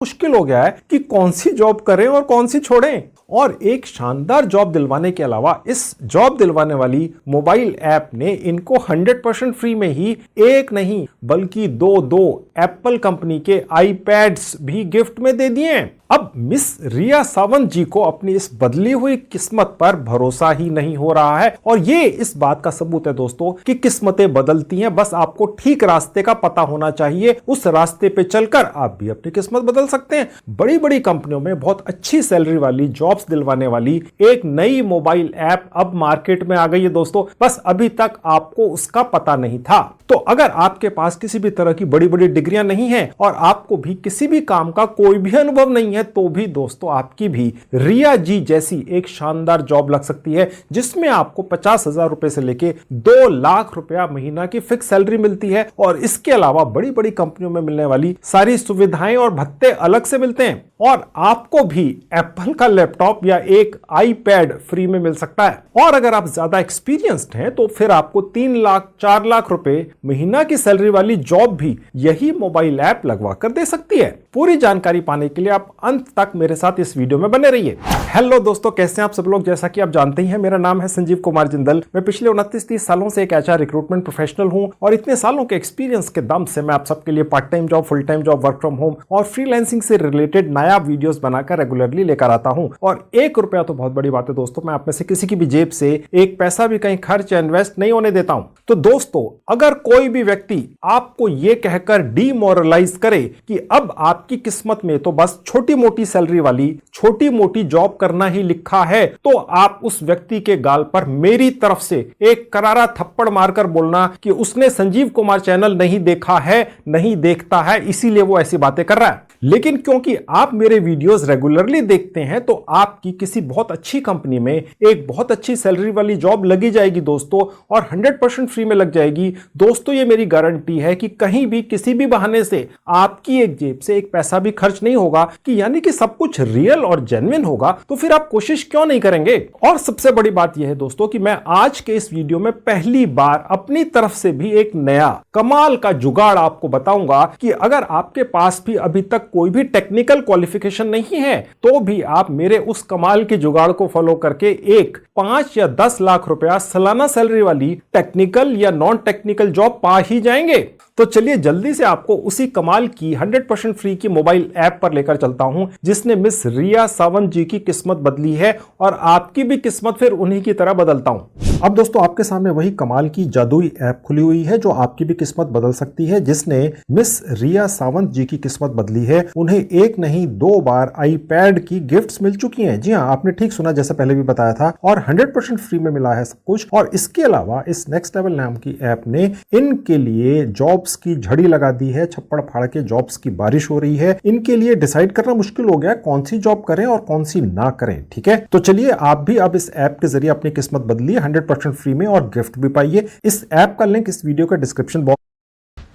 मुश्किल हो गया है कि कौन सी जॉब करें और कौन सी छोड़ें। और एक शानदार जॉब दिलवाने के अलावा इस जॉब दिलवाने वाली मोबाइल ऐप ने इनको 100% फ्री में ही एक नहीं बल्कि दो एप्पल कंपनी के आईपैड्स भी गिफ्ट में दे दिए हैं। अब मिस रिया सावंत जी को अपनी इस बदली हुई किस्मत पर भरोसा ही नहीं हो रहा है और ये इस बात का सबूत है दोस्तों कि किस्मतें बदलती हैं, बस आपको ठीक रास्ते का पता होना चाहिए। उस रास्ते पे चलकर आप भी अपनी किस्मत बदल सकते हैं। बड़ी बड़ी कंपनियों में बहुत अच्छी सैलरी वाली जॉब्स दिलवाने वाली एक नई मोबाइल ऐप अब मार्केट में आ गई है दोस्तों, बस अभी तक आपको उसका पता नहीं था। तो अगर आपके पास किसी भी तरह की बड़ी बड़ी डिग्रियां नहीं है और आपको भी किसी भी काम का कोई भी अनुभव नहीं है तो भी दोस्तों आपकी भी रिया जी जैसी एक शानदार जॉब लग सकती है जिसमें आपको 50,000 रुपए से लेके 2 लाख रुपया महीना की फिक्स सैलरी मिलती है और इसके अलावा बड़ी बड़ी कंपनियों में मिलने वाली सारी सुविधाएं और भत्ते अलग से मिलते हैं और आपको भी एप्पल का लैपटॉप या एक आईपैड फ्री में मिल सकता है। और अगर आप ज्यादा एक्सपीरियंस्ड हैं तो फिर आपको 3 लाख 4 लाख रुपए महीना की सैलरी वाली जॉब भी यही मोबाइल ऐप लगवा कर दे सकती है। पूरी जानकारी पाने के लिए आप अंत तक मेरे साथ इस वीडियो में बने रहिए। हेलो दोस्तों, कैसे हैं आप सब लोग। जैसा कि आप जानते ही हैं मेरा नाम है संजीव कुमार जिंदल। मैं पिछले 29-30 सालों से एक एचआर रिक्रूटमेंट प्रोफेशनल हूं और इतने सालों के एक्सपीरियंस के दम से मैं आप सबके लिए part time job, full time job, work from home और फ्रीलांसिंग से रिलेटेड नया वीडियोस बनाकर रेगुलरली लेकर आता हूं। और 1 रुपया तो बहुत बड़ी बात है दोस्तों, मैं आप में से किसी की भी जेब से एक पैसा भी कहीं खर्च या इन्वेस्ट नहीं होने देता हूं। तो दोस्तों, अगर कोई भी व्यक्ति आपको यह कहकर डीमोरलाइज करे कि अब आपकी किस्मत में तो बस छोटी मोटी सैलरी वाली छोटी मोटी जॉब करना ही लिखा है, तो आप उस व्यक्ति के गाल पर मेरी तरफ से एक करारा थप्पड़ मारकर बोलना कि उसने संजीव कुमार चैनल नहीं देखा है, नहीं देखता है, इसीलिए वो ऐसी बातें कर रहा है। लेकिन क्योंकि आप मेरे वीडियोस रेगुलरली देखते हैं तो आपकी किसी बहुत अच्छी कंपनी में एक बहुत अच्छी सैलरी वाली जॉब लगी जाएगी दोस्तों, और 100% फ्री में लग जाएगी दोस्तों। ये मेरी गारंटी है कि कहीं भी किसी भी बहाने से आपकी एक जेब से एक पैसा भी खर्च नहीं होगा, कि यानी कि सब कुछ रियल और जेन्युइन होगा। तो फिर आप कोशिश क्यों नहीं करेंगे। और सबसे बड़ी बात यह है दोस्तों कि मैं आज के इस वीडियो में पहली बार अपनी तरफ से भी एक नया कमाल का जुगाड़ आपको बताऊंगा कि अगर आपके पास भी अभी तक कोई भी टेक्निकल क्वालिफिकेशन नहीं है तो भी आप मेरे उस कमाल के जुगाड़ को फॉलो करके एक 5 या 10 लाख रुपया सालाना सैलरी वाली टेक्निकल या नॉन टेक्निकल जॉब पा ही जाएंगे। तो चलिए जल्दी से आपको उसी कमाल की 100% फ्री की मोबाइल ऐप पर लेकर चलता हूं जिसने मिस रिया सावंत जी की किस्मत बदली है और आपकी भी किस्मत फिर उन्हीं की तरह बदलता हूं। अब दोस्तों, आपके सामने वही कमाल की जादुई ऐप खुली हुई है जो आपकी भी किस्मत बदल सकती है, जिसने मिस रिया सावंत जी की किस्मत बदली है। उन्हें एक नहीं 2 बार आईपैड की गिफ्ट्स मिल चुकी हैं। जी हां, आपने ठीक सुना, जैसे पहले भी बताया था, और 100% फ्री में मिला है सब कुछ। और इसके अलावा इस नेक्स्ट लेवल नाम की ऐप ने इनके लिए जॉब्स की झड़ी लगा दी है। छप्पड़ फाड़ के जॉब्स की बारिश हो रही है। इनके लिए डिसाइड करना मुश्किल हो गया कौन सी जॉब करें और कौन सी ना करें। ठीक है, तो चलिए आप भी अब इस ऐप के जरिए अपनी किस्मत बदलिए 100% फ्री में और गिफ्ट भी पाइए। इस ऐप का लिंक इस वीडियो का description box.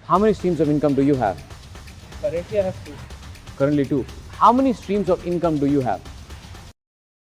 How many streams of income do you have? Currently, I have 2. Currently 2. How many streams of income do you have?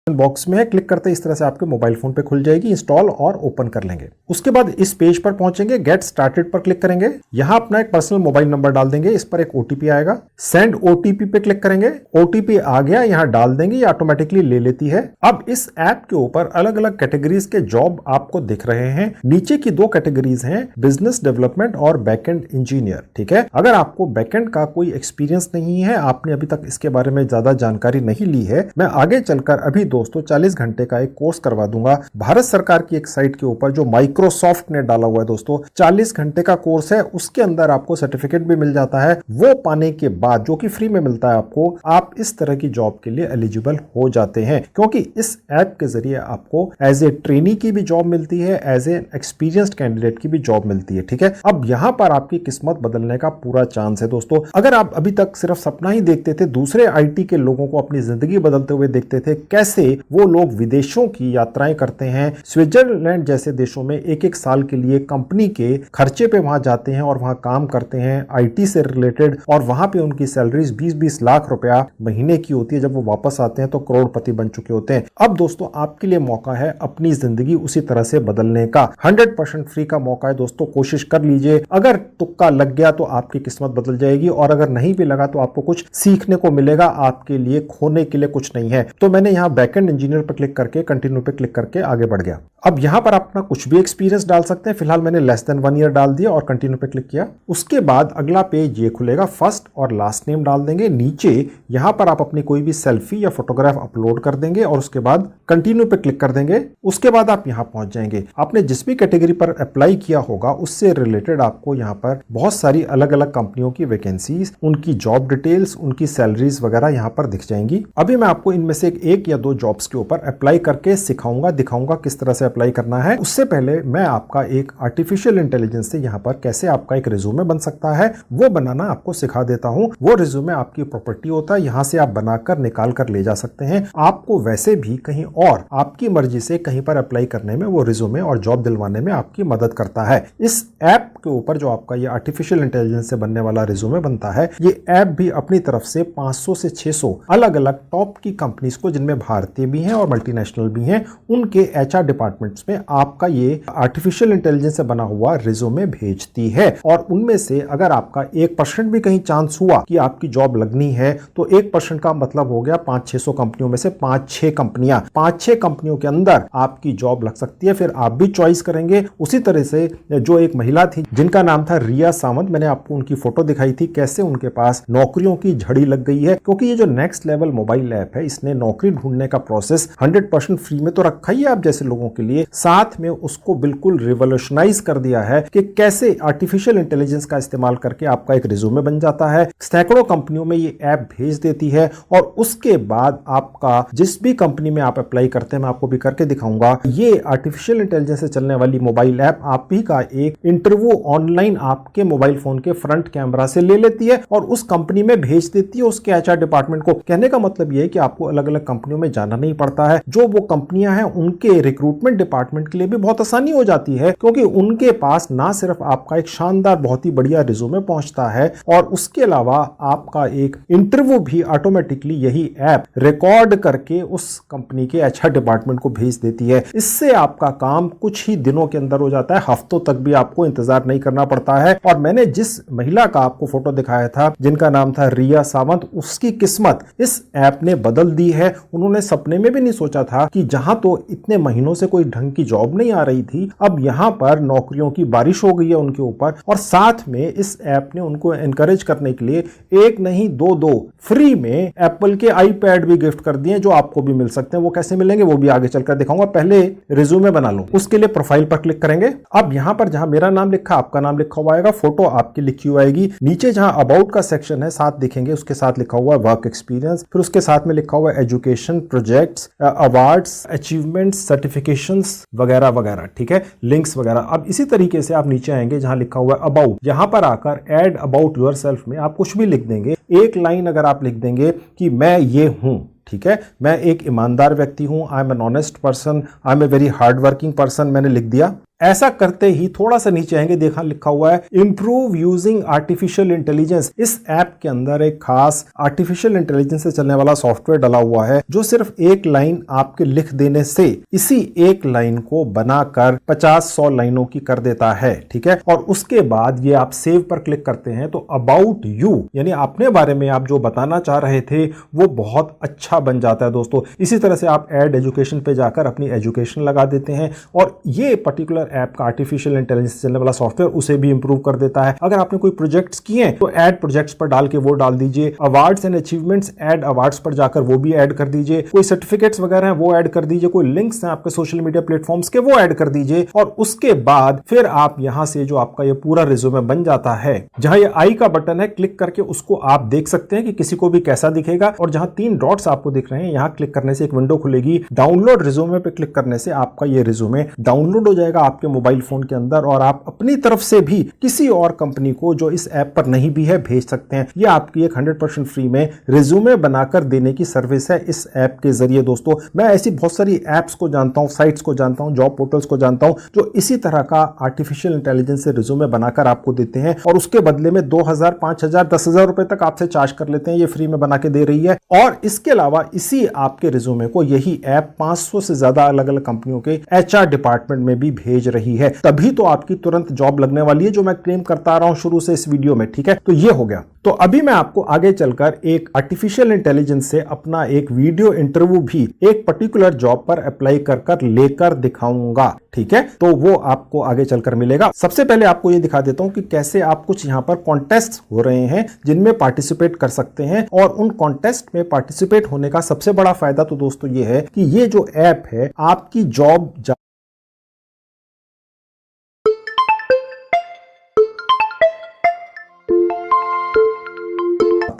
Box में है, क्लिक करते इस तरह से आपके मोबाइल फोन पे खुल जाएगी। इंस्टॉल और ओपन कर लेंगे। उसके बाद इस पेज पर पहुंचेंगे, गेट स्टार्टेड पर क्लिक करेंगे। यहां अपना एक पर्सनल मोबाइल नंबर डाल देंगे, इस पर एक ओटीपी आएगा। सेंड ओटीपी पे क्लिक करेंगे। ओटीपी आ गया, यहां डाल देंगे, ये ऑटोमेटिकली ले लेती है। अब इस ऐप के ऊपर अलग अलग कैटेगरीज के जॉब आपको दिख रहे हैं। नीचे की 2 कैटेगरीज हैं, बिजनेस डेवलपमेंट और बैकएंड इंजीनियर। ठीक है, अगर आपको बैकएंड का कोई एक्सपीरियंस नहीं है, आपने अभी तक इसके बारे में ज्यादा जानकारी नहीं ली है, मैं आगे चलकर अभी दोस्तों 40 घंटे का एक कोर्स करवा दूंगा भारत सरकार की एक साइट के ऊपर जो माइक्रोसॉफ्ट ने डाला हुआ है दोस्तों। 40 घंटे का कोर्स है, उसके अंदर आपको सर्टिफिकेट भी मिल जाता है। वो पाने के बाद, जो कि फ्री में मिलता है आपको, आप इस तरह की जॉब के लिए एलिजिबल हो जाते हैं, क्योंकि इस ऐप के जरिए आपको एज ए ट्रेनी की भी जॉब मिलती है, एज ए एक्सपीरियंस्ड कैंडिडेट की भी जॉब मिलती है। ठीक है, अब यहां पर आपकी किस्मत बदलने का पूरा चांस है दोस्तों। अगर आप अभी तक सिर्फ सपना ही देखते थे, दूसरे आईटी के लोगों को अपनी जिंदगी बदलते हुए देखते थे, कैसे वो लोग विदेशों की यात्राएं करते हैं, स्विट्जरलैंड जैसे देशों में एक एक साल के लिए कंपनी के खर्चे पे वहां जाते हैं और वहां काम करते हैं आईटी से रिलेटेड, और वहां पे उनकी सैलरीज 20-20 लाख रुपया महीने की होती है। जब वो वापस आते हैं तो करोड़पति बन चुके होते हैं। अब दोस्तों आपके लिए मौका है अपनी जिंदगी उसी तरह से बदलने का। 100% फ्री का मौका है दोस्तों, कोशिश कर लीजिए। अगर तुक्का लग गया तो आपकी किस्मत बदल जाएगी, और अगर नहीं भी लगा तो आपको कुछ सीखने को मिलेगा, आपके लिए खोने के लिए कुछ नहीं है। तो मैंने यहाँ बैकएंड इंजीनियर पर क्लिक करके कंटिन्यू पे क्लिक करके आगे बढ़ गया। अब यहाँ पर आप अपना कुछ भी एक्सपीरियंस डाल सकते हैं। फिलहाल मैंने लेस देन 1 ईयर डाल दिया और कंटिन्यू पे क्लिक किया। उसके बाद अगला पेज ये खुलेगा, फर्स्ट और लास्ट नेम डाल देंगे। नीचे यहाँ पर आप अपनी कोई भी सेल्फी या फोटोग्राफ अपलोड कर देंगे और उसके बाद कंटिन्यू पे क्लिक कर देंगे। उसके बाद आप यहाँ पहुंच जाएंगे। आपने जिस भी कैटेगरी पर अप्लाई किया होगा उससे रिलेटेड आपको यहाँ पर बहुत सारी अलग अलग कंपनियों की वैकेंसीज, उनकी जॉब डिटेल्स, उनकी सैलरीज वगैरह यहाँ पर दिख जाएंगी। अभी मैं आपको इनमें से एक या दो जॉब्स के ऊपर अप्लाई करके सिखाऊंगा, दिखाऊंगा किस तरह से अप्लाई करना है। उससे पहले मैं आपका एक आर्टिफिशियल इंटेलिजेंस से यहाँ पर कैसे आपका एक रिज्यूमे बन सकता है वो बनाना आपको सिखा देता हूं। वो रिज्यूमे आपकी प्रॉपर्टी होता है, यहां से आप बनाकर निकाल कर ले जा सकते हैं। आपको वैसे भी कहीं और आपकी मर्जी से कहीं पर अप्लाई करने में वो रिज्यूमे और जॉब दिलवाने में आपकी मदद करता है। इस ऐप के ऊपर जो आपका ये आर्टिफिशियल इंटेलिजेंस से बनने वाला रिज्यूमे बनता है, ये ऐप भी अपनी तरफ से 500 से 600 अलग अलग टॉप की कंपनीज को, जिनमें भारतीय भी हैं और मल्टीनेशनल भी हैं, उनके एचआर डिपार्टमेंट्स में आपका ये आर्टिफिशियल इंटेलिजेंस से बना हुआ रिज्यूमे भेजती है। और उनमें से अगर आपका 1% भी कहीं चांस हुआ कि आपकी जॉब लगनी है तो 1% का मतलब हो गया 500-600 कंपनियों में से 5-6 कंपनियां, 5-6 कंपनियों के अंदर आपकी जॉब लग सकती है। फिर आप भी चॉइस करेंगे। उसी तरह से जो एक महिला थी जिनका नाम था रिया सावंत, मैंने आपको उनकी फोटो दिखाई थी, कैसे उनके पास नौकरियों की झड़ी लग गई है, क्योंकि ये जो नेक्स्ट लेवल मोबाइल ऐप है इसने नौकरी ढूंढने का प्रोसेस 100% फ्री में तो रखा ही है आप जैसे लोगों के लिए, साथ में उसको बिल्कुल रिवोल्यूशनाइज कर दिया है कि कैसे आर्टिफिशियल इंटेलिजेंस का इस्तेमाल करके आपका एक रिज्यूमे बन जाता है। सैकड़ों कंपनियों में ये ऐप भेज देती है और उसके बाद आपका जिस भी कंपनी में आप अप्लाई करते हैं, मैं आपको भी करके दिखाऊंगा, ये आर्टिफिशियल इंटेलिजेंस से चलने वाली मोबाइल ऐप आप ही का एक इंटरव्यू ऑनलाइन आपके मोबाइल फोन के फ्रंट कैमरा से ले लेती है और उस कंपनी में भेज देती है उसके एचआर डिपार्टमेंट को। कहने का मतलब ये है कि आपको अलग अलग कंपनियों में जाना नहीं पड़ता है। जो वो कंपनियां हैं उनके रिक्रूटमेंट डिपार्टमेंट के लिए भी बहुत आसानी हो जाती है, क्योंकि उनके पास ना सिर्फ आपका एक शानदार बहुत ही बढ़िया रिज्यूमे पहुंचता है और उसके अलावा आपका एक इंटरव्यू भी ऑटोमेटिकली यही ऐप रिकॉर्ड करके उस कंपनी के एचआर डिपार्टमेंट को भेज देती है। इससे आपका काम कुछ ही दिनों के अंदर हो जाता है, हफ्तों तक भी आपको इंतजार नहीं करना पड़ता है। और मैंने जिस महिला का आपको फोटो दिखाया था जिनका नाम था रिया सावंत, उसकी किस्मत इस ऐप ने बदल दी है। उन्होंने सपने में भी नहीं सोचा था कि जहां तो इतने महीनों से कोई ढंग की जॉब नहीं आ रही थी, अब यहां पर नौकरियों की बारिश हो गई है उनके ऊपर। और साथ में इस ऐप ने उनको एनकरेज करने के लिए एक नहीं दो फ्री में एप्पल के आईपैड भी गिफ्ट कर दिए, जो आपको भी मिल सकते हैं। वो कैसे मिलेंगे वो भी आगे चलकर दिखाऊंगा, पहले रिज्यूमे बना लो। उसके लिए प्रोफाइल पर क्लिक करेंगे। अब यहां पर जहां मेरा नाम लिखा, आपका नाम लिखा हुआ आएगा, फोटो आपकी लिखी हुई आएगी। नीचे जहां अबाउट का सेक्शन है साथ दिखेंगे, उसके साथ लिखा हुआ है वर्क एक्सपीरियंस, फिर उसके साथ में लिखा हुआ है education, projects, awards, achievements, certifications वगैरह वगैरह, ठीक है, लिंक्स वगैरह। अब इसी तरीके से आप नीचे आएंगे जहां लिखा हुआ है अबाउट, यहां पर आकर एड अबाउट योरसेल्फ में आप कुछ भी लिख देंगे। एक लाइन अगर आप लिख देंगे कि मैं ये हूं, ठीक है, मैं एक ईमानदार व्यक्ति हूं, I am an honest person, I am a very hard working person, मैंने लिख दिया। ऐसा करते ही थोड़ा सा नीचे आएंगे, देखा लिखा हुआ है इंप्रूव यूजिंग आर्टिफिशियल इंटेलिजेंस। इस ऐप के अंदर एक खास आर्टिफिशियल इंटेलिजेंस से चलने वाला सॉफ्टवेयर डला हुआ है, जो सिर्फ एक लाइन आपके लिख देने से इसी एक लाइन को बनाकर 50-100 लाइनों की कर देता है, ठीक है। और उसके बाद ये आप सेव पर क्लिक करते हैं तो अबाउट यू, यानी अपने बारे में आप जो बताना चाह रहे थे वो बहुत अच्छा बन जाता है दोस्तों। इसी तरह से आप एड एजुकेशन पे जाकर अपनी एजुकेशन लगा देते हैं और ये पर्टिकुलर ऐप का आर्टिफिशियल इंटेलिजेंस से चलने वाला सॉफ्टवेयर उसे भी इंप्रूव कर देता है। अगर आपने कोई प्रोजेक्ट्स किए हैं तो ऐड प्रोजेक्ट्स पर डाल के वो डाल दीजिए, awards and achievements add awards पर जाकर वो भी ऐड कर दीजिए, कोई सर्टिफिकेट्स वगैरह हैं वो ऐड कर दीजिए, कोई लिंक्स हैं आपके सोशल मीडिया प्लेटफॉर्म्स के वो ऐड कर दीजिए। और उसके बाद फिर आप यहां से जो आपका ये पूरा रिज्यूमे बन जाता है, जहां ये आई का बटन है, क्लिक करके उसको आप देख सकते हैं कि किसी को भी कैसा दिखेगा। और जहां 3 डॉट्स आपको दिख रहे हैं, यहां क्लिक करने से एक विंडो खुलेगी, डाउनलोड रिज्यूमे पे क्लिक करने से आपका ये रिज्यूमे डाउनलोड हो जाएगा आपके आपके मोबाइल फोन के अंदर और आप अपनी तरफ से भी किसी और कंपनी को जो इस ऐप पर नहीं भी है भेज सकते हैं। ये आपकी एक 100% फ्री में रिज्यूमे बनाकर देने की सर्विस है इस ऐप के जरिए दोस्तों। मैं ऐसी बहुत सारी ऐप्स को जानता हूं, साइट्स को जानता हूं, जॉब पोर्टल्स को जानता हूं जो इसी तरह का आर्टिफिशियल इंटेलिजेंस से रिज्यूमे बनाकर आपको देते हैं और उसके बदले में 2000, 5000, 10,000 रुपए तक आपसे चार्ज कर लेते हैं। ये फ्री में बना के दे रही है और इसके अलावा इसी आपके रिज्यूमे को यही ऐप 500 से ज्यादा अलग अलग कंपनियों के HR डिपार्टमेंट में भी भेज रही है। तभी तो आपकी तुरंत जॉब लगने वाली है, जो मैं क्लेम करता आ रहा हूं शुरू से इस वीडियो में। ठीक है, तो ये हो गया। तो अभी मैं आपको आगे चलकर एक आर्टिफिशियल इंटेलिजेंस से अपना एक वीडियो इंटरव्यू भी एक पर्टिकुलर जॉब पर अप्लाई कर लेकर दिखाऊंगा। ठीक है, तो वो आपको आगे चलकर मिलेगा। सबसे पहले आपको ये दिखा देता हूं कि कैसे आप कुछ यहां पर कॉन्टेस्ट हो रहे हैं जिनमें पार्टिसिपेट कर सकते हैं। और उन कॉन्टेस्ट में पार्टिसिपेट होने का सबसे बड़ा फायदा तो दोस्तों ये है कि ये जो ऐप है आपकी जॉब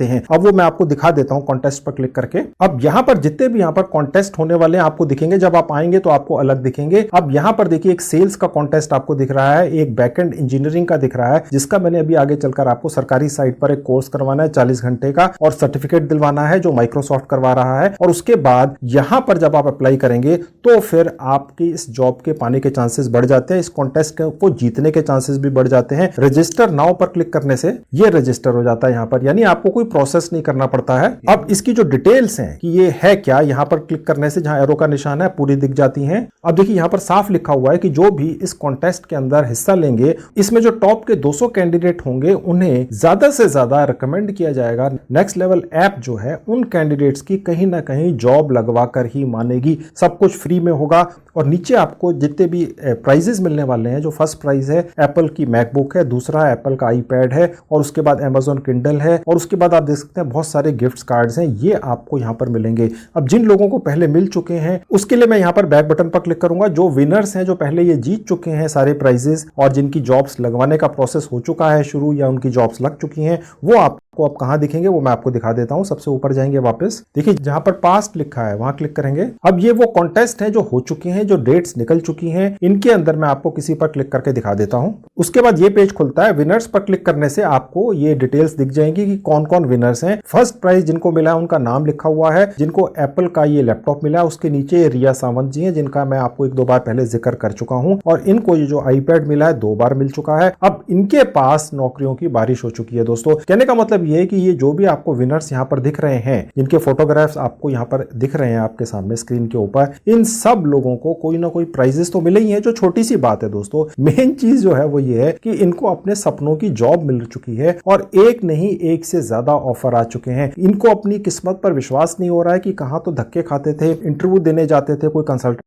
हैं। अब वो मैं आपको दिखा देता हूं कॉन्टेस्ट पर क्लिक करके। अब यहां पर जितने भी यहां पर कॉन्टेस्ट होने वाले हैं आपको दिखेंगे, जब आप आएंगे तो आपको अलग दिखेंगे। अब यहां पर देखिए एक सेल्स का कॉन्टेस्ट आपको दिख रहा है, एक बैकएंड इंजीनियरिंग का दिख रहा है जिसका मैंने अभी आगे चलकर आपको सरकारी साइट पर एक कोर्स करवाना है 40 घंटे का और सर्टिफिकेट दिलवाना है जो माइक्रोसॉफ्ट करवा रहा है। और उसके बाद यहां पर जब आप अप्लाई करेंगे तो फिर आपकी इस जॉब के पाने के चांसेस बढ़ जाते हैं, इस कॉन्टेस्ट को जीतने के चांसेस भी बढ़ जाते हैं। रजिस्टर नाउ पर क्लिक करने से ये रजिस्टर हो जाता है यहां पर, यानी आपको कोई प्रोसेस नहीं करना पड़ता है। अब इसकी जो डिटेल्स हैं कि ये है क्या, यहां पर क्लिक करने से जहां एरो का निशान है पूरी दिख जाती हैं। अब देखिए यहां पर साफ लिखा हुआ है कि जो भी इस कॉन्टेस्ट के अंदर हिस्सा लेंगे, इसमें जो टॉप के 200 कैंडिडेट होंगे उन्हें ज्यादा से ज्यादा रिकमेंड किया जाएगा। नेक्स्ट लेवल ऐप जो है उन कैंडिडेट्स की कहीं ना कहीं जॉब लगवा कर ही मानेगी। सब कुछ फ्री में होगा और नीचे आपको जितने भी प्राइजेस मिलने वाले हैं, जो फर्स्ट प्राइज है एप्पल की मैकबुक है, दूसरा एप्पल का आईपैड है और उसके बाद अमेजॉन किंडल है और उसके बाद आप देख सकते हैं बहुत सारे गिफ्ट कार्ड्स हैं, ये आपको यहां पर मिलेंगे। अब जिन लोगों को पहले मिल चुके हैं उसके लिए मैं यहां पर बैक बटन पर क्लिक करूंगा। जो विनर्स हैं, जो पहले ये जीत चुके हैं सारे प्राइजेस और जिनकी जॉब्स लगवाने का प्रोसेस हो चुका है शुरू या उनकी जॉब्स लग चुकी हैं, वो आपको अब कहां दिखेंगे वो मैं आपको दिखा देता हूं। सबसे ऊपर जाएंगे वापस, देखिए जहां पर पास्ट लिखा है वहां क्लिक करेंगे। अब ये वो कॉन्टेस्ट है जो हो चुके हैं, जो डेट्स निकल चुकी हैं, इनके अंदर मैं आपको किसी पर क्लिक करके दिखा देता हूं। उसके बाद ये पेज खुलता है। विनर्स पर क्लिक करने से आपको ये डिटेल्स दिख जाएंगी कि कौन कौन विनर्स हैं। फर्स्ट प्राइज जिनको मिला है उनका नाम लिखा हुआ है। जिनको एप्पल का ये लैपटॉप मिला है उसके नीचे रिया सावंत जी हैं, जिनका मैं आपको 1-2 बार पहले जिक्र कर चुका हूं। और इनको ये जो आईपैड मिला है 2 बार मिल चुका है। अब इनके पास नौकरियों की बारिश हो चुकी है दोस्तों। कहने का मतलब ये है कि ये जो भी आपको विनर्स यहां पर दिख रहे हैं, जिनके फोटोग्राफ्स आपको यहां पर दिख रहे हैं आपके सामने स्क्रीन के ऊपर, इन सब लोगों को कोई ना कोई प्राइजेस तो मिले ही हैं, जो छोटी सी बात है दोस्तों। मेन चीज जो है वो ये है कि इनको अपने सपनों की जॉब मिल चुकी है और एक नहीं एक से ज्यादा ऑफर आ चुके हैं। इनको अपनी किस्मत पर विश्वास नहीं हो रहा है कि कहां तो धक्के खाते थे, इंटरव्यू देने जाते थे, कोई कंसल्टेंट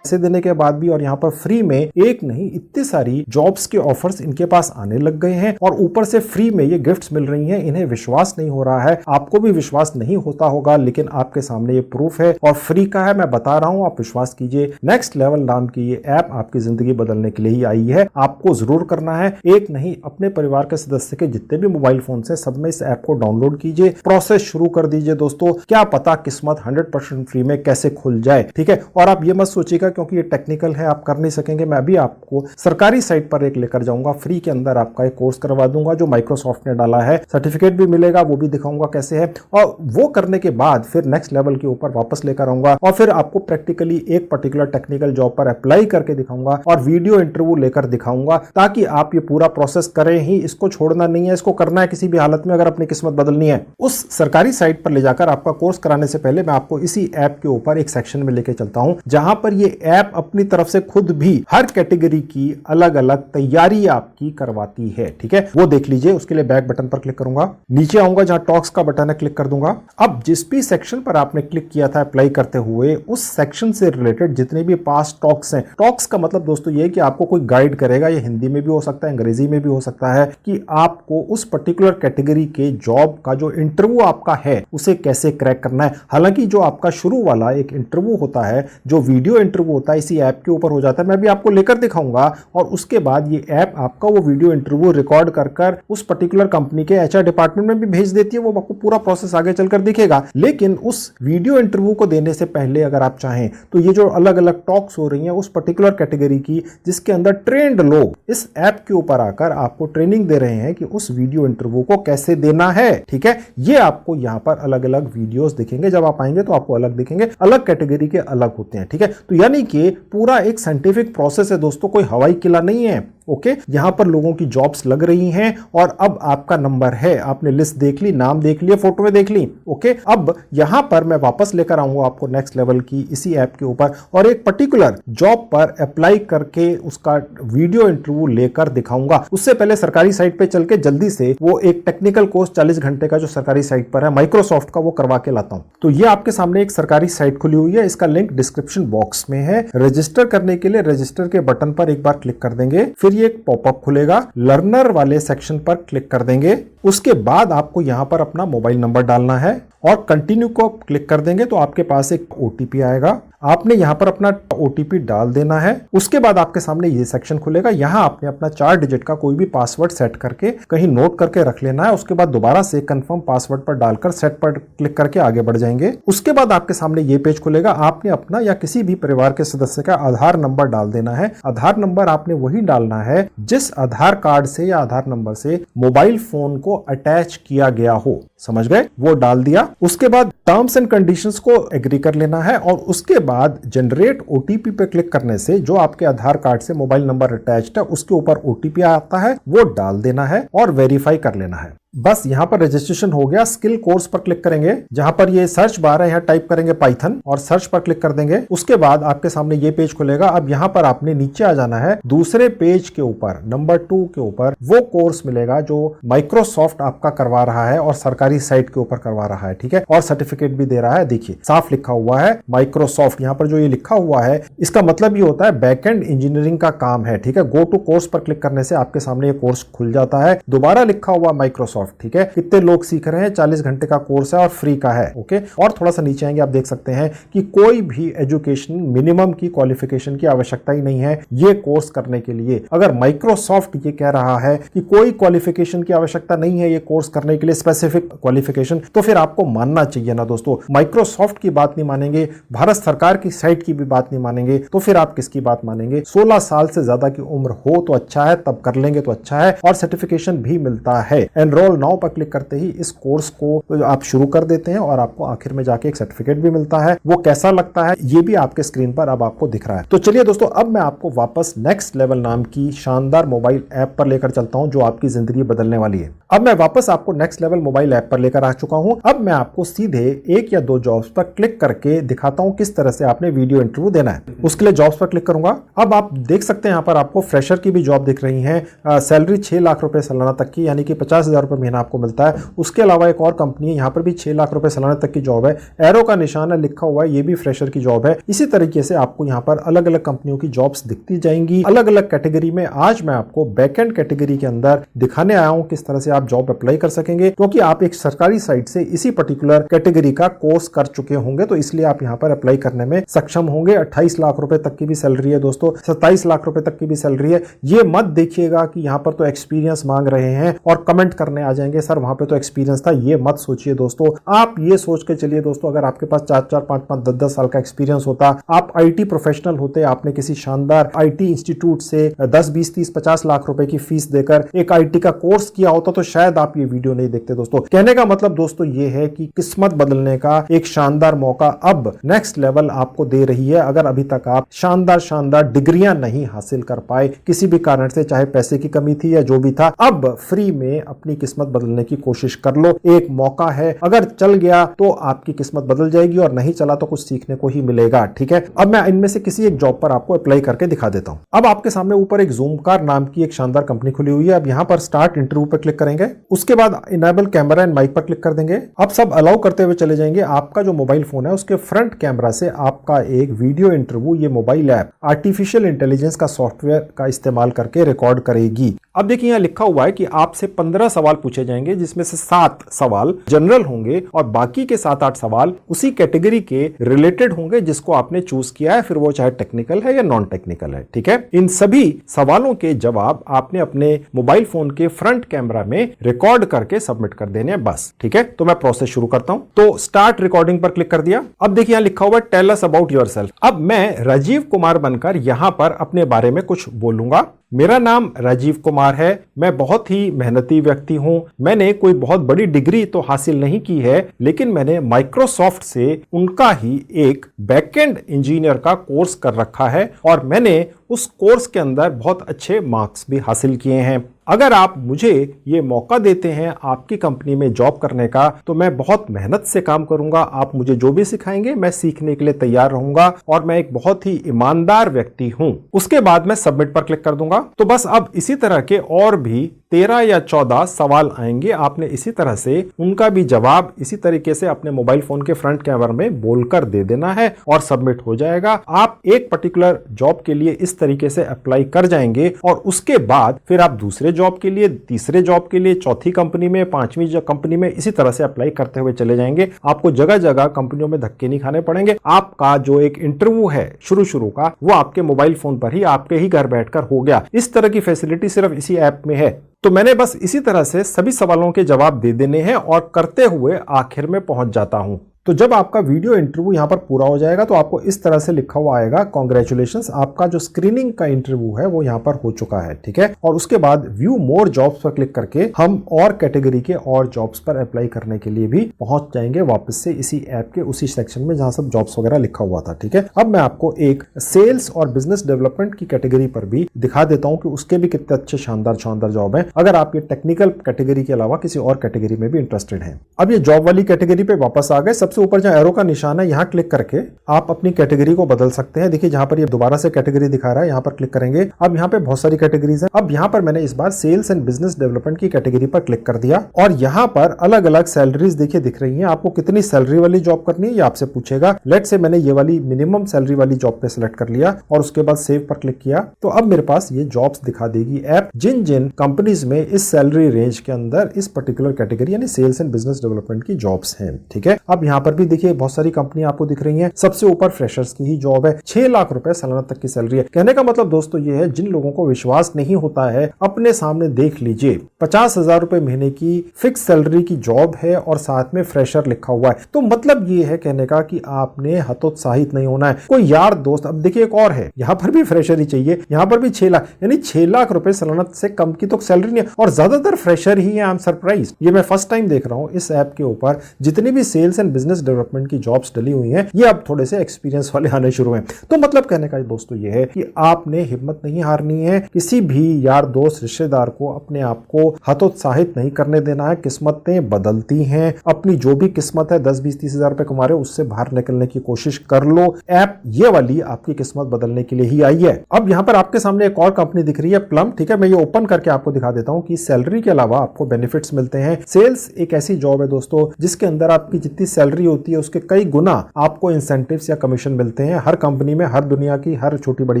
पैसे देने के बाद भी, और यहाँ पर फ्री में एक नहीं इतनी सारी जॉब्स के ऑफर्स इनके पास आने लग गए हैं और ऊपर से फ्री में ये गिफ्ट्स मिल रही हैं। इन्हें विश्वास नहीं हो रहा है, आपको भी विश्वास नहीं होता होगा, लेकिन आपके सामने ये प्रूफ है और फ्री का है, मैं बता रहा हूं, आप विश्वास कीजिए। नेक्स्ट लेवल नाम की ये ऐप आपकी जिंदगी बदलने के लिए ही आई है। आपको जरूर करना है, एक नहीं अपने परिवार के सदस्य के जितने भी मोबाइल फोन से सब में इस ऐप को डाउनलोड कीजिए, प्रोसेस शुरू कर दीजिए दोस्तों। क्या पता किस्मत 100% फ्री में कैसे खुल जाए। ठीक है, और आप ये मत सोचिएगा क्योंकि ये टेक्निकल है आप कर नहीं सकेंगे, मैं भी आपको सरकारी साइट पर एक लेकर जाऊंगा, फ्री के अंदर आपका एक कोर्स करवा दूंगा जो माइक्रोसॉफ्ट ने डाला है, सर्टिफिकेट भी मिलेगा, वो भी दिखाऊंगा कैसे है। और वो करने के बाद फिर नेक्स्ट लेवल के ऊपर वापस लेकर आऊंगा और फिर आपको प्रैक्टिकली एक पर्टिकुलर टेक्निकल जॉब पर अप्लाई करके दिखाऊंगा और वीडियो इंटरव्यू लेकर दिखाऊंगा, ताकि आप ये पूरा प्रोसेस करें ही। इसको छोड़ना नहीं है, इसको करना है किसी भी हालत में अगर अपनी किस्मत बदलनी है। उस सरकारी साइट पर ले जाकर आपका कोर्स कराने से पहले मैं आपको इसी ऐप के ऊपर एक सेक्शन में लेके चलता हूं, जहां पर ये ऐप अपनी तरफ से खुद भी हर कैटेगरी की अलग अलग तैयारी आपकी करवाती है। ठीक है, वो देख लीजिए। उसके लिए बैक बटन पर क्लिक करूंगा, नीचे आऊंगा जहां टॉक्स का बटन है, क्लिक कर दूंगा। अब जिस भी सेक्शन पर आपने क्लिक किया था अप्लाई करते हुए, उस सेक्शन से रिलेटेड जितने भी पास टॉक्स हैं, टॉक्स का मतलब दोस्तों ये है कि आपको कोई गाइड करेगा, ये हिंदी में भी हो सकता है, अंग्रेजी में भी हो सकता है, कि आपको उस पर्टिकुलर कैटेगरी के जॉब का जो इंटरव्यू आपका है उसे कैसे क्रैक करना है। हालांकि जो आपका शुरू वाला एक इंटरव्यू होता है, जो वीडियो इंटरव्यू इंटरव्यू होता है इसी ऐप के ऊपर हो जाता है। मैं भी आपको लेकर दिखाऊंगा और उसके बाद ये ऐप आपका वो वीडियो इंटरव्यू रिकॉर्ड कर उस पर्टिकुलर कंपनी के एचआर डिपार्टमेंट में भी भेज देती है। वो आपको पूरा प्रोसेस आगे चलकर दिखेगा। लेकिन उस वीडियो इंटरव्यू को देने से पहले अगर आप चाहें तो ये जो अलग अलग टॉक्स हो रही हैं उस पर्टिकुलर कैटेगरी की जिसके अंदर ट्रेंड लोग इस ऐप के ऊपर आकर आपको ट्रेनिंग दे रहे हैं कि उस वीडियो इंटरव्यू को कैसे देना है, ठीक है। ये आपको यहां पर अलग अलग वीडियोस दिखेंगे। जब आप आएंगे तो आपको अलग दिखेंगे, अलग कैटेगरी के अलग होते हैं, ठीक है। तो यानी कि पूरा एक साइंटिफिक प्रोसेस है दोस्तों, कोई हवाई किला नहीं है। ओके, यहां पर लोगों की जॉब्स लग रही हैं और अब आपका नंबर है। आपने लिस्ट देख ली, नाम देख लिया, फोटो में देख ली। ओके, अब यहां पर मैं वापस लेकर आऊंगा आपको नेक्स्ट लेवल की इसी ऐप के ऊपर और एक पर्टिकुलर जॉब पर अप्लाई करके उसका वीडियो इंटरव्यू लेकर दिखाऊंगा। उससे पहले सरकारी साइट पे चल के जल्दी से वो एक टेक्निकल कोर्स 40 घंटे का जो सरकारी साइट पर है माइक्रोसॉफ्ट का, वो करवा के लाता हूं। तो ये आपके सामने एक सरकारी साइट खुली हुई है, इसका लिंक डिस्क्रिप्शन बॉक्स में है। रजिस्टर करने के लिए रजिस्टर के बटन पर एक बार क्लिक कर देंगे, फिर ये एक पॉपअप खुलेगा, लर्नर वाले सेक्शन पर क्लिक कर देंगे। उसके बाद आपको यहां पर अपना मोबाइल नंबर डालना है और कंटिन्यू को क्लिक कर देंगे तो आपके पास एक ओटीपी आएगा। आपने यहां पर अपना ओटीपी डाल देना है। उसके बाद आपके सामने ये सेक्शन खुलेगा, यहां आपने अपना 4 डिजिट का कोई भी पासवर्ड सेट करके कहीं नोट करके रख लेना है। उसके बाद दोबारा से कंफर्म पासवर्ड पर डालकर सेट पर क्लिक करके आगे बढ़ जाएंगे। उसके बाद आपके सामने ये पेज खुलेगा, आपने अपना या किसी भी परिवार के सदस्य का आधार नंबर डाल देना है। आधार नंबर आपने वही डालना है जिस आधार कार्ड से या आधार नंबर से मोबाइल फोन को अटैच किया गया हो, समझ गए, वो डाल दिया। उसके बाद टर्म्स एंड कंडीशंस को एग्री कर लेना है और उसके बाद जनरेट ओटीपी पे क्लिक करने से जो आपके आधार कार्ड से मोबाइल नंबर अटैच्ड है उसके ऊपर ओटीपी आता है, वो डाल देना है और वेरीफाई कर लेना है। बस यहां पर रजिस्ट्रेशन हो गया। स्किल कोर्स पर क्लिक करेंगे, जहां पर ये सर्च बार है, यहां टाइप करेंगे पाइथन और सर्च पर क्लिक कर देंगे। उसके बाद आपके सामने ये पेज खुलेगा। अब यहां पर आपने नीचे आ जाना है, दूसरे पेज के ऊपर नंबर 2 के ऊपर वो कोर्स मिलेगा जो माइक्रोसॉफ्ट आपका करवा रहा है और सरकारी साइट के ऊपर करवा रहा है, ठीक है, और सर्टिफिकेट भी दे रहा है। देखिए साफ लिखा हुआ है माइक्रोसॉफ्ट, यहां पर जो ये लिखा हुआ है इसका मतलब ये होता है बैकएंड इंजीनियरिंग का काम है, ठीक है। गो टू कोर्स पर क्लिक करने से आपके सामने ये कोर्स खुल जाता है। दोबारा लिखा हुआ माइक्रोसॉफ्ट, ठीक है, कितने लोग सीख रहे हैं, 40 घंटे का कोर्स है और फ्री का है। ओके, और थोड़ा सा नीचे आएंगे, आप देख सकते हैं कि कोई भी एजुकेशन मिनिमम की क्वालिफिकेशन की आवश्यकता ही नहीं है ये कोर्स करने के लिए। अगर माइक्रोसॉफ्ट ये कह रहा है कि कोई क्वालिफिकेशन की आवश्यकता नहीं है ये कोर्स करने के लिए, स्पेसिफिक क्वालिफिकेशन, तो फिर आपको मानना चाहिए ना दोस्तों। माइक्रोसॉफ्ट की बात नहीं मानेंगे, भारत सरकार की साइट की भी बात नहीं मानेंगे, तो फिर आप किसकी बात मानेंगे। 16 साल से ज्यादा की उम्र हो तो अच्छा है, तब कर लेंगे तो अच्छा है, और सर्टिफिकेशन भी मिलता है। एनरोल नाउ पर क्लिक करते ही इस कोर्स को आप शुरू कर देते हैं और आपको आखिर में जाके एक सर्टिफिकेट भी मिलता है। वो कैसा लगता है ये भी आपके स्क्रीन पर अब आपको दिख रहा है। तो चलिए दोस्तों, अब मैं आपको वापस नेक्स्ट लेवल नाम की शानदार मोबाइल ऐप पर लेकर चलता हूं जो आपकी जिंदगी बदलने वाली है। अब मैं वापस आपको नेक्स्ट लेवल मोबाइल ऐप पर लेकर आ चुका हूं। अब मैं आपको सीधे 1 या 2 जॉब्स पर क्लिक करके दिखाता हूं किस तरह से आपने वीडियो इंटरव्यू देना है। उसके लिए जॉब्स पर क्लिक करूंगा। अब आप देख सकते हैं यहां पर आपको फ्रेशर की भी जॉब दिख रही है। सैलरी 6 लाख रुपए सालाना तक की, यानी कि 50,000 रुपए महीना आपको मिलता है। उसके अलावा एक और कंपनी है, यहां पर भी 6 लाख रुपए सालाना तक की जॉब है। एरो का निशान है लिखा हुआ है, ये भी फ्रेशर की जॉब है। इसी तरीके से आपको यहां पर अलग अलग कंपनियों की जॉब्स दिखती जाएंगी अलग अलग कैटेगरी में। आज मैं आपको बैकएंड कैटेगरी के अंदर दिखाने आया हूं किस तरह से आप जॉब अप्लाई कर सकेंगे, क्योंकि आप एक सरकारी साइट से इसी पर्टिकुलर कैटेगरी का कोर्स कर चुके होंगे, तो इसलिए आप यहां पर अप्लाई करने में सक्षम होंगे। 28 लाख रुपए तक की भी सैलरी है दोस्तों, 27 लाख रुपए तक की भी सैलरी है। ये मत देखिएगा कि यहां पर तो एक्सपीरियंस मांग रहे हैं और कमेंट करने आ जाएंगे सर वहां पे तो एक्सपीरियंस था, ये मत सोचिए दोस्तों। आप ये सोच के चलिए दोस्तों, अगर आपके पास 4-4, 5-5, 10-10 साल का एक्सपीरियंस होता, आप आईटी प्रोफेशनल होते, आपने किसी शानदार आईटी इंस्टीट्यूट से 10, 20, 30, 50 लाख रुपए की फीस देकर एक आईटी का कोर्स किया होता, तो शायद आप ये वीडियो नहीं देखते दोस्तों। कहने का मतलब दोस्तों ये है कि किस्मत बदलने का एक शानदार मौका अब नेक्स्ट लेवल आपको दे रही है। अगर अभी तक आप शानदार डिग्रियां नहीं हासिल कर पाए किसी भी कारण से, चाहे पैसे की कमी थी या जो भी था, अब फ्री में अपनी किस्मत बदलने की कोशिश कर लो। एक मौका है, अगर चल गया तो आपकी किस्मत बदल जाएगी और नहीं चला तो कुछ सीखने को ही मिलेगा, ठीक है। अब मैं इनमें से किसी एक जॉब पर आपको अप्लाई करके दिखा देता हूं। अब आपके सामने ऊपर एक ज़ूमकार नाम की एक शानदार कंपनी खुली हुई है। अब यहां पर स्टार्ट इंटरव्यू पर क्लिक करेंगे, उसके बाद इनेबल कैमरा एंड माइक पर क्लिक कर देंगे। अब सब अलाउ करते हुए चले जाएंगे। आपका जो मोबाइल फोन है उसके फ्रंट कैमरा से आपका एक वीडियो इंटरव्यू ये मोबाइल ऐप आर्टिफिशियल इंटेलिजेंस का सॉफ्टवेयर का इस्तेमाल करके रिकॉर्ड करेगी। अब देखिए यहां लिखा हुआ है कि आपसे 15 सवाल पूछे पूछे जाएंगे, जिसमें से 7 सवाल जनरल होंगे और बाकी के 7-8 सवाल उसी कैटेगरी के रिलेटेड होंगे जिसको आपने चूज किया है, फिर वो चाहे टेक्निकल है या नॉन टेक्निकल है। ठीक है, इन सभी सवालों के जवाब आपने अपने मोबाइल फोन के फ्रंट कैमरा में रिकॉर्ड करके सबमिट कर देने हैं बस। ठीक है, तो मैं प्रोसेस शुरू करता हूं। तो स्टार्ट रिकॉर्डिंग पर क्लिक कर दिया। अब देखिए यहां लिखा हुआ है टेल अस अबाउट योरसेल्फ। अब मैं राजीव कुमार बनकर यहां पर अपने बारे में कुछ बोलूंगा। मेरा नाम राजीव कुमार है, मैं बहुत ही मेहनती व्यक्ति हूं। मैंने कोई बहुत बड़ी डिग्री तो हासिल नहीं की है, लेकिन मैंने माइक्रोसॉफ्ट से उनका ही एक बैकएंड इंजीनियर का कोर्स कर रखा है और मैंने उस कोर्स के अंदर बहुत अच्छे मार्क्स भी हासिल किए हैं। अगर आप मुझे ये मौका देते हैं आपकी कंपनी में जॉब करने का, तो मैं बहुत मेहनत से काम करूंगा। आप मुझे जो भी सिखाएंगे मैं सीखने के लिए तैयार रहूंगा और मैं एक बहुत ही ईमानदार व्यक्ति हूं। उसके बाद मैं सबमिट पर क्लिक कर दूंगा। तो बस अब इसी तरह के और भी 13 या 14 सवाल आएंगे। आपने इसी तरह से उनका भी जवाब इसी तरीके से अपने मोबाइल फोन के फ्रंट कैमरा में बोलकर दे देना है और सबमिट हो जाएगा। आप एक पर्टिकुलर जॉब के लिए इस तरीके से अप्लाई कर जाएंगे और उसके बाद फिर आप दूसरे जॉब के लिए, तीसरे जॉब के लिए, चौथी कंपनी में, 5वीं कंपनी में इसी तरह से अप्लाई करते हुए चले जाएंगे। आपको जगह जगह कंपनियों में धक्के नहीं खाने पड़ेंगे। आपका जो एक इंटरव्यू है शुरू का, वो आपके मोबाइल फोन पर ही, आपके ही घर बैठकर हो गया। इस तरह की फैसिलिटी सिर्फ इसी ऐप में है। तो मैंने बस इसी तरह से सभी सवालों के जवाब दे देने हैं और करते हुए आखिर में पहुंच जाता हूं। तो जब आपका वीडियो इंटरव्यू यहां पर पूरा हो जाएगा तो आपको इस तरह से लिखा हुआ आएगा, कांग्रेचुलेशंस, आपका जो स्क्रीनिंग का इंटरव्यू है वो यहां पर हो चुका है। ठीक है, और उसके बाद व्यू मोर जॉब्स पर क्लिक करके हम और कैटेगरी के और जॉब्स पर अप्लाई करने के लिए भी पहुंच जाएंगे वापस से इसी ऐप के उसी सेक्शन में जहां सब जॉब्स वगैरह लिखा हुआ था। ठीक है, अब मैं आपको एक सेल्स और बिजनेस डेवलपमेंट की कैटेगरी पर भी दिखा देता हूं कि उसके भी कितने अच्छे शानदार जॉब है, अगर आप ये टेक्निकल कैटेगरी के अलावा किसी और कैटेगरी में भी इंटरेस्टेड हैं। अब ये जॉब वाली कैटेगरी पे वापस आ गए। सबसे ऊपर जहां एरो का निशान है यहां क्लिक करके आप अपनी कैटेगरी को बदल सकते हैं। देखिए जहां पर ये दोबारा से कैटेगरी दिखा रहा है, यहां पर क्लिक करेंगे। अब यहां पे बहुत सारी कैटेगरीज हैं। अब यहां पर मैंने इस बार सेल्स एंड बिजनेस डेवलपमेंट की कैटेगरी पर क्लिक कर दिया और यहां पर अलग अलग सैलरीज देखिए दिख रही हैं। आपको कितनी सैलरी वाली जॉब करनी है ये आपसे पूछेगा। लेट से मैंने ये वाली मिनिमम सैलरी वाली जॉब पे सिलेक्ट कर लिया और उसके बाद सेव पर क्लिक किया। तो अब मेरे पास ये जॉब्स दिखा देगी ऐप, जिन जिन कंपनीज में इस सैलरी रेंज के अंदर इस पर्टिकुलर कैटेगरी यानी सेल्स एंड बिजनेस डेवलपमेंट की जॉब्स हैं। ठीक है, अब यहां पर भी देखिए बहुत सारी कंपनी आपको दिख रही हैं। सबसे ऊपर फ्रेशर्स की ही जॉब है, 6 लाख रुपए सालाना तक की सैलरी है। कहने का मतलब दोस्तों ये है, जिन लोगों को विश्वास नहीं होता है, अपने सामने देख लीजिए 50,000 रुपए महीने की फिक्स सैलरी की जॉब है और साथ में फ्रेशर लिखा हुआ है। तो मतलब ये है कहने का कि आपने हतोत्साहित नहीं होना है। कोई यार दोस्त, अब देखिए एक और है, यहां पर भी फ्रेशर ही चाहिए, यहां पर भी 6 लाख, यानी 6 लाख रुपए सालाना से कम की तो सैलरी नहीं है और ज्यादातर फ्रेशर ही है। आई एम सरप्राइज, ये मैं फर्स्ट टाइम देख रहा हूं इस ऐप के ऊपर जितनी भी सेल्स एंड बिजनेस डेवलपमेंट की जॉब्स डली हुई हैं, ये अब थोड़े से एक्सपीरियंस वाले आने शुरू हैं। तो मतलब कहने का दोस्तों ये है कि आपने हिम्मत नहीं हारनी है। किसी भी यार दोस्त रिश्तेदार को अपने आप को हतोत्साहित नहीं करने देना है। किस्मतें बदलती हैं, अपनी जो भी किस्मत है 10, 20, 30 हजार रुपए कमा रहे हो उससे बाहर निकलने की कोशिश कर लो। ऐप ये वाली आपकी किस्मत बदलने के लिए ही आई है। अब यहां पर आपके सामने एक और कंपनी दिख रही है, प्लम। ठीक है, मैं ये ओपन करके आपको दिखा देता हूं कि सैलरी के अलावा आपको बेनिफिट्स मिलते हैं। सेल्स एक ऐसी जॉब है दोस्तों जिसके अंदर आपकी जितनी सैलरी होती है उसके कई गुना आपको इंसेंटिव्स या कमीशन मिलते हैं हर कंपनी में, हर दुनिया की हर छोटी बड़ी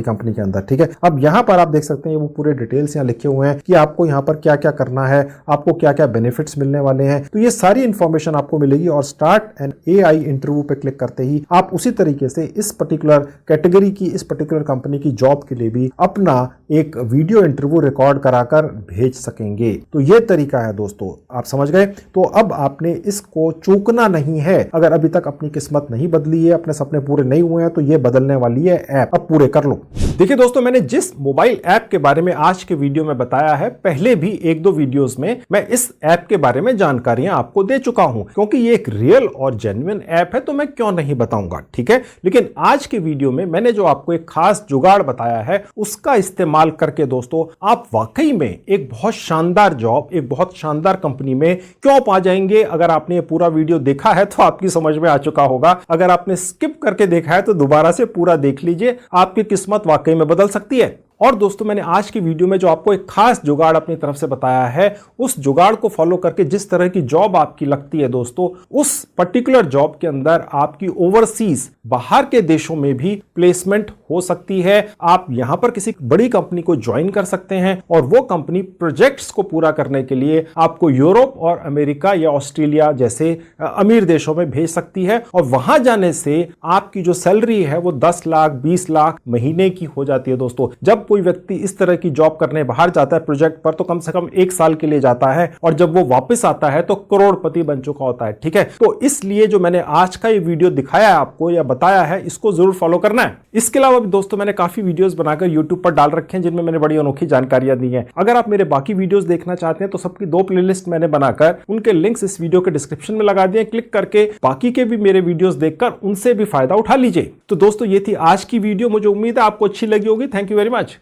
कंपनी के अंदर। ठीक है, अब यहां पर आप देख सकते हैं वो पूरे डिटेल्स यहां लिखे हुए हैं कि आपको यहां पर क्या क्या करना है, आपको क्या क्या बेनिफिट्स मिलने वाले हैं। तो ये सारी इंफॉर्मेशन आपको मिलेगी और स्टार्ट एन AI इंटरव्यू पे क्लिक करते ही आप उसी तरीके से इस पर्टिकुलर कैटेगरी की, इस पर्टिकुलर कंपनी की जॉब के लिए भी अपना एक वीडियो इंटरव्यू रिकॉर्ड कराकर भेज सकेंगे। तो ये तरीका है दोस्तों, आप समझ गए। तो अब आपने इसको चूकना नहीं है। अगर अभी तक अपनी किस्मत नहीं बदली है, अपने सपने पूरे नहीं हुए हैं, तो ये बदलने वाली है ऐप, अब पूरे कर लो। देखिए दोस्तों, मैंने जिस मोबाइल ऐप के बारे में आज के वीडियो में बताया है, पहले भी 1-2 वीडियोस में मैं इस ऐप के बारे में जानकारियां आपको दे चुका हूं, क्योंकि ये एक रियल और जेन्युइन ऐप है तो मैं क्यों नहीं बताऊंगा। ठीक है, लेकिन आज के वीडियो में मैंने जो आपको एक खास जुगाड़ बताया है उसका इस्तेमाल करके दोस्तों आप वाकई में एक बहुत शानदार जॉब, एक बहुत शानदार कंपनी में क्यों पा जाएंगे। अगर आपने ये पूरा वीडियो देखा है तो आपकी समझ में आ चुका होगा। अगर आपने स्किप करके देखा है तो दोबारा से पूरा देख लीजिए, आपकी किस्मत वाकई में बदल सकती है। और दोस्तों मैंने आज की वीडियो में जो आपको एक खास जुगाड़ अपनी तरफ से बताया है, उस जुगाड़ को फॉलो करके जिस तरह की जॉब आपकी लगती है दोस्तों, उस पर्टिकुलर जॉब के अंदर आपकी ओवरसीज बाहर के देशों में भी प्लेसमेंट हो सकती है। आप यहां पर किसी बड़ी कंपनी को ज्वाइन कर सकते हैं और वो कंपनी प्रोजेक्ट्स को पूरा करने के लिए आपको यूरोप और अमेरिका या ऑस्ट्रेलिया जैसे अमीर देशों में भेज सकती है, और वहां जाने से आपकी जो सैलरी है वो 10 लाख 20 लाख महीने की हो जाती है दोस्तों। जब कोई व्यक्ति इस तरह की जॉब करने बाहर जाता है प्रोजेक्ट पर, तो कम से कम 1 साल के लिए जाता है, और जब वो वापस आता है तो करोड़पति बन चुका होता है। ठीक है, तो इसलिए जो मैंने आज का ये वीडियो दिखाया है आपको या बताया है, इसको जरूर फॉलो करना है। इसके अलावा भी दोस्तों मैंने काफी वीडियोस बनाकर YouTube पर डाल रखे हैं जिनमें मैंने बड़ी अनोखी जानकारियां दी हैं। अगर आप मेरे बाकी वीडियोस देखना चाहते हैं तो सबकी 2 प्लेलिस्ट मैंने बनाकर उनके लिंक्स इस वीडियो के डिस्क्रिप्शन में लगा दिए, क्लिक करके बाकी के भी मेरे वीडियोस देखकर उनसे भी फायदा उठा लीजिए। तो दोस्तों ये थी आज की वीडियो, मुझे उम्मीद है आपको अच्छी लगी होगी। Thank you very much.